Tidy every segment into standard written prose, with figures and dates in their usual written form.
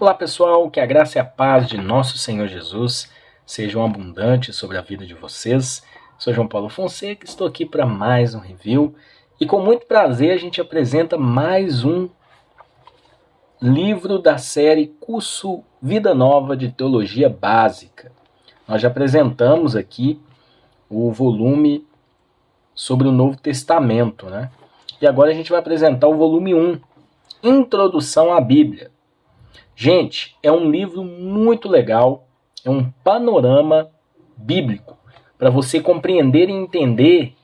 Olá pessoal, que a graça e a paz de nosso Senhor Jesus sejam abundantes sobre a vida de vocês. Sou João Paulo Fonseca, estou aqui para mais um review e com muito prazer a gente apresenta mais um livro da série Curso Vida Nova de Teologia Básica. Nós já apresentamos aqui o volume sobre o Novo Testamento, né? E agora a gente vai apresentar o volume 1, Introdução à Bíblia. Gente, é um livro muito legal, é um panorama bíblico para você compreender e entender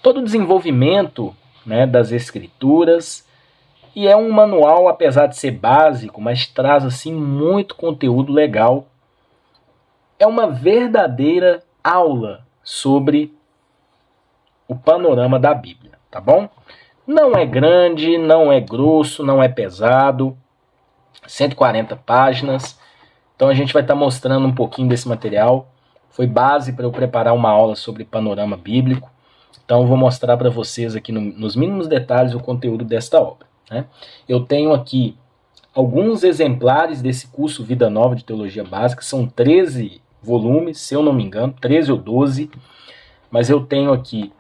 todo o desenvolvimento, né, das Escrituras. E é um manual, apesar de ser básico, mas traz assim muito conteúdo legal. É uma verdadeira aula sobre o panorama da Bíblia, tá bom? Não é grande, não é grosso, não é pesado. 140 páginas. Então a gente vai estar mostrando um pouquinho desse material. Foi base para eu preparar uma aula sobre panorama bíblico. Então eu vou mostrar para vocês aqui nos mínimos detalhes o conteúdo desta obra, né? Eu tenho aqui alguns exemplares desse curso Vida Nova de Teologia Básica. São 13 volumes, se eu não me engano, 13 ou 12. Mas eu tenho aqui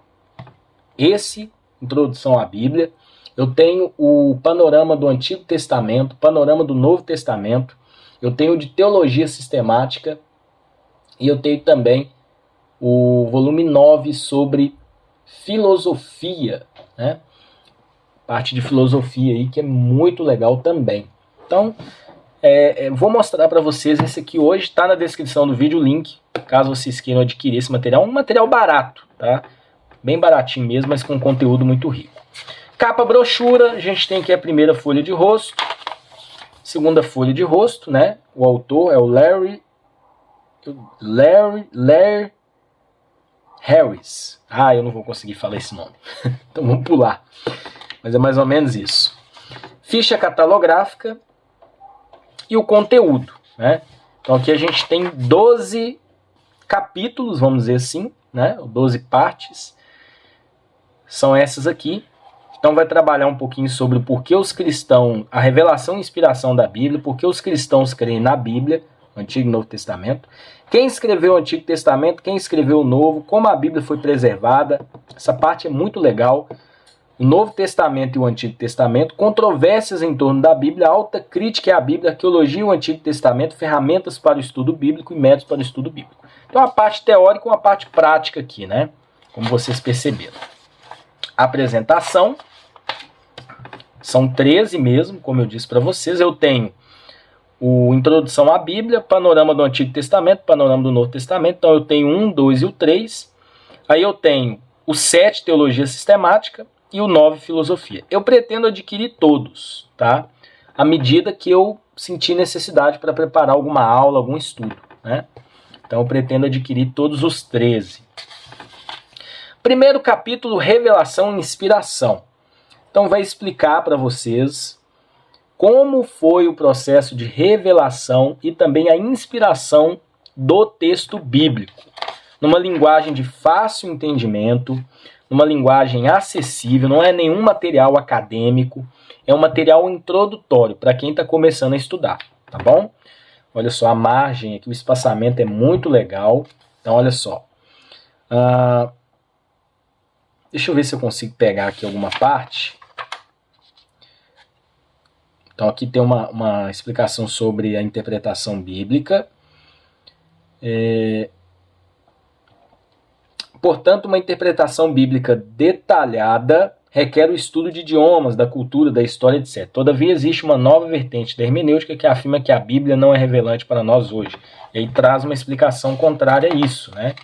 esse, Introdução à Bíblia. Eu tenho o panorama do Antigo Testamento, panorama do Novo Testamento. Eu tenho o de Teologia Sistemática. E eu tenho também o volume 9 sobre filosofia, né? Parte de filosofia aí que é muito legal também. Então, vou mostrar para vocês esse aqui hoje. Está na descrição do vídeo o link, caso vocês queiram adquirir esse material. Um material barato, tá? Bem baratinho mesmo, mas com conteúdo muito rico. Capa brochura, a gente tem aqui a primeira folha de rosto, segunda folha de rosto, né? O autor é o Larry Harris. Ah, eu não vou conseguir falar esse nome, então vamos pular. Mas é mais ou menos isso. Ficha catalográfica e o conteúdo, né? Então aqui a gente tem 12 capítulos, vamos dizer assim, né? 12 partes. São essas aqui. Então vai trabalhar um pouquinho sobre o porquê os cristãos, a revelação e inspiração da Bíblia, porquê os cristãos creem na Bíblia, Antigo e Novo Testamento, quem escreveu o Antigo Testamento, quem escreveu o Novo, como a Bíblia foi preservada. Essa parte é muito legal. O Novo Testamento e o Antigo Testamento, controvérsias em torno da Bíblia, alta crítica à Bíblia, arqueologia e o Antigo Testamento, ferramentas para o estudo bíblico e métodos para o estudo bíblico. Então uma parte teórica e uma parte prática aqui, né? Como vocês perceberam. Apresentação. São 13 mesmo, como eu disse para vocês. Eu tenho o Introdução à Bíblia, Panorama do Antigo Testamento, Panorama do Novo Testamento. Então eu tenho o 1, 2 e o 3. Aí eu tenho o 7, Teologia Sistemática, e o 9, Filosofia. Eu pretendo adquirir todos, tá? À medida que eu sentir necessidade para preparar alguma aula, algum estudo, né? Então eu pretendo adquirir todos os 13. Primeiro capítulo, Revelação e Inspiração. Então vai explicar para vocês como foi o processo de revelação e também a inspiração do texto bíblico. Numa linguagem de fácil entendimento, numa linguagem acessível, não é nenhum material acadêmico, é um material introdutório para quem está começando a estudar, tá bom? Olha só, a margem aqui, o espaçamento é muito legal. Então olha só. Deixa eu ver se eu consigo pegar aqui alguma parte. Então aqui tem uma explicação sobre a interpretação bíblica. Portanto, uma interpretação bíblica detalhada requer o estudo de idiomas, da cultura, da história, etc. Todavia, existe uma nova vertente da hermenêutica que afirma que a Bíblia não é relevante para nós hoje. E aí traz uma explicação contrária a isso, né?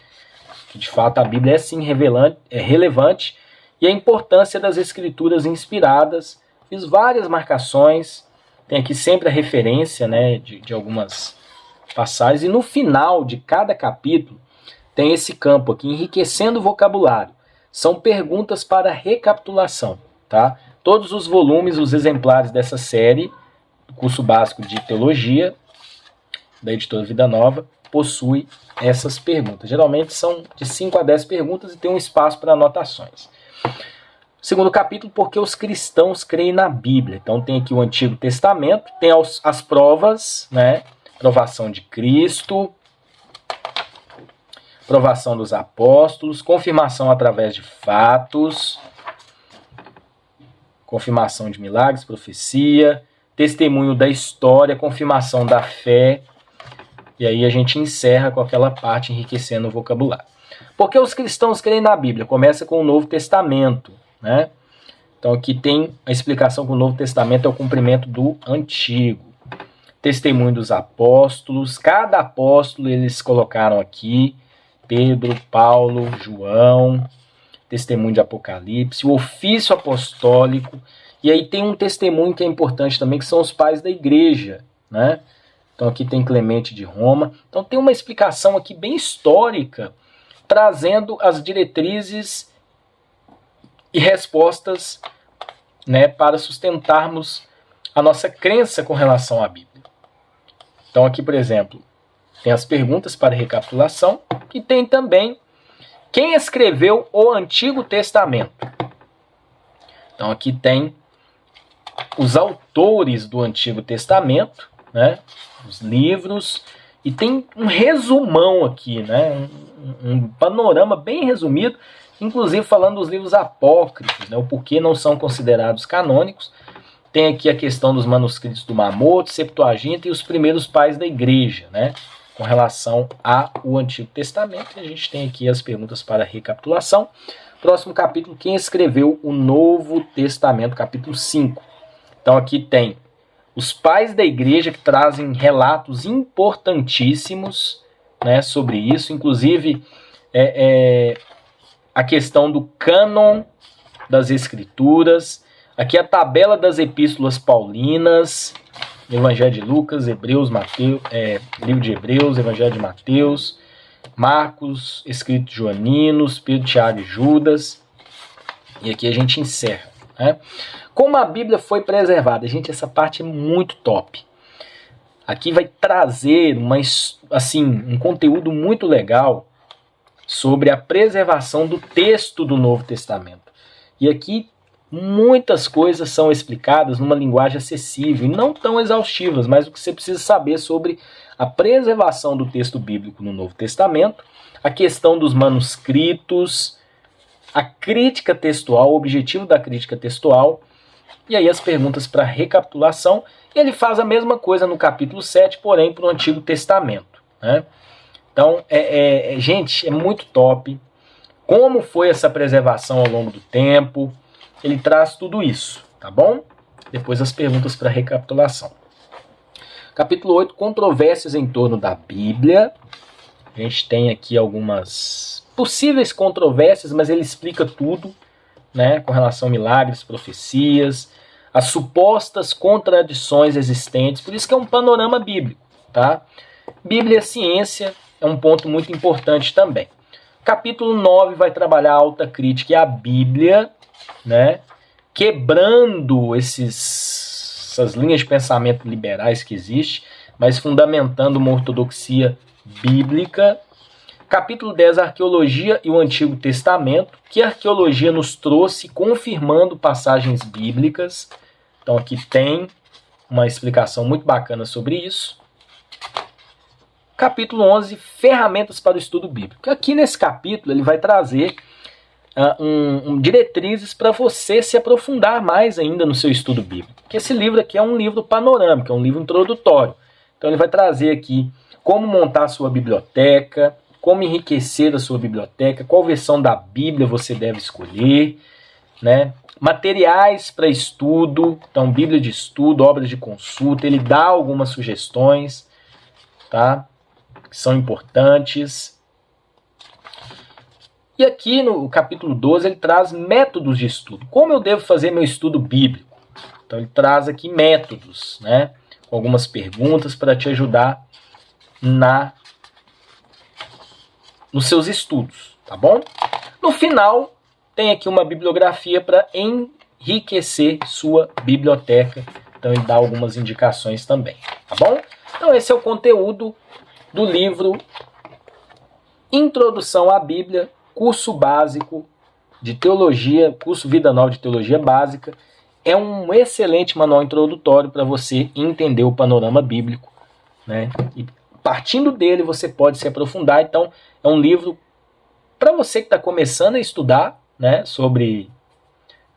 Que de fato a Bíblia é sim relevante e a importância das escrituras inspiradas. Fiz várias marcações, tem aqui sempre a referência, né, de algumas passagens, e no final de cada capítulo tem esse campo aqui, enriquecendo o vocabulário. São perguntas para recapitulação, tá? Todos os volumes, os exemplares dessa série, do curso básico de teologia, da editora Vida Nova, possui essas perguntas. Geralmente são de 5 a 10 perguntas e tem um espaço para anotações. Segundo capítulo, porque os cristãos creem na Bíblia. Então tem aqui o Antigo Testamento, tem as provas, né? Provação de Cristo, provação dos apóstolos, confirmação através de fatos, confirmação de milagres, profecia, testemunho da história, confirmação da fé. E aí a gente encerra com aquela parte enriquecendo o vocabulário. Porque os cristãos creem na Bíblia? Começa com o Novo Testamento, né? Então aqui tem a explicação que o Novo Testamento é o cumprimento do Antigo. Testemunho dos apóstolos, cada apóstolo eles colocaram aqui, Pedro, Paulo, João, testemunho de Apocalipse, o ofício apostólico, e aí tem um testemunho que é importante também, que são os pais da igreja, né? Então aqui tem Clemente de Roma. Então tem uma explicação aqui bem histórica, trazendo as diretrizes e respostas, né, para sustentarmos a nossa crença com relação à Bíblia. Então aqui, por exemplo, tem as perguntas para recapitulação e tem também quem escreveu o Antigo Testamento. Então aqui tem os autores do Antigo Testamento, né, os livros, e tem um resumão aqui, né, um panorama bem resumido, inclusive falando dos livros apócrifos, né, o porquê não são considerados canônicos. Tem aqui a questão dos manuscritos do Mamote, Septuaginta e os primeiros pais da igreja, né, com relação ao Antigo Testamento. E a gente tem aqui as perguntas para recapitulação. Próximo capítulo, quem escreveu o Novo Testamento, capítulo 5. Então aqui tem os pais da igreja que trazem relatos importantíssimos, né, sobre isso, inclusive a questão do cânon das escrituras. Aqui a tabela das epístolas paulinas, Evangelho de Lucas, Hebreus, Mateus, livro de Hebreus, Evangelho de Mateus, Marcos, escrito de Joaninos, Pedro, Tiago e Judas. E aqui a gente encerra, né? Como a Bíblia foi preservada? Gente, essa parte é muito top. Aqui vai trazer um conteúdo muito legal sobre a preservação do texto do Novo Testamento. E aqui muitas coisas são explicadas numa linguagem acessível, e não tão exaustivas, mas o que você precisa saber sobre a preservação do texto bíblico no Novo Testamento, a questão dos manuscritos, a crítica textual, o objetivo da crítica textual, e aí as perguntas para recapitulação. E ele faz a mesma coisa no capítulo 7, porém para o Antigo Testamento, né? Então, gente, é muito top. Como foi essa preservação ao longo do tempo? Ele traz tudo isso, tá bom? Depois as perguntas para recapitulação. Capítulo 8, controvérsias em torno da Bíblia. A gente tem aqui algumas possíveis controvérsias, mas ele explica tudo, né, com relação a milagres, profecias, as supostas contradições existentes. Por isso que é um panorama bíblico, tá? Bíblia e ciência é um ponto muito importante também. Capítulo 9 vai trabalhar a alta crítica à Bíblia, né, quebrando essas linhas de pensamento liberais que existem, mas fundamentando uma ortodoxia bíblica. Capítulo 10, arqueologia e o Antigo Testamento, que a arqueologia nos trouxe confirmando passagens bíblicas. Então aqui tem uma explicação muito bacana sobre isso. Capítulo 11, ferramentas para o estudo bíblico. Aqui nesse capítulo ele vai trazer diretrizes para você se aprofundar mais ainda no seu estudo bíblico. Porque esse livro aqui é um livro panorâmico, é um livro introdutório. Então ele vai trazer aqui como montar a sua biblioteca, como enriquecer a sua biblioteca, qual versão da Bíblia você deve escolher, né? Materiais para estudo, então Bíblia de estudo, obras de consulta, ele dá algumas sugestões, tá? Que são importantes. E aqui no capítulo 12 ele traz métodos de estudo. Como eu devo fazer meu estudo bíblico? Então ele traz aqui métodos, né? Com algumas perguntas para te ajudar nos seus estudos, tá bom? No final, tem aqui uma bibliografia para enriquecer sua biblioteca. Então ele dá algumas indicações também, tá bom? Então esse é o conteúdo do livro Introdução à Bíblia, curso básico de Teologia, curso Vida Nova de Teologia Básica. É um excelente manual introdutório para você entender o panorama bíblico, né? E partindo dele você pode se aprofundar. Então é um livro para você que está começando a estudar, né, sobre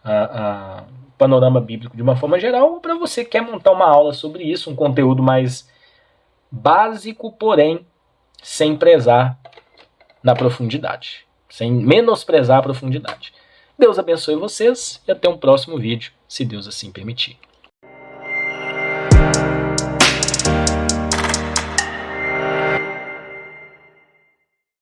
o panorama bíblico de uma forma geral, ou para você que quer montar uma aula sobre isso, um conteúdo mais básico, porém sem prezar na profundidade, sem menosprezar a profundidade. Deus abençoe vocês e até um próximo vídeo, se Deus assim permitir.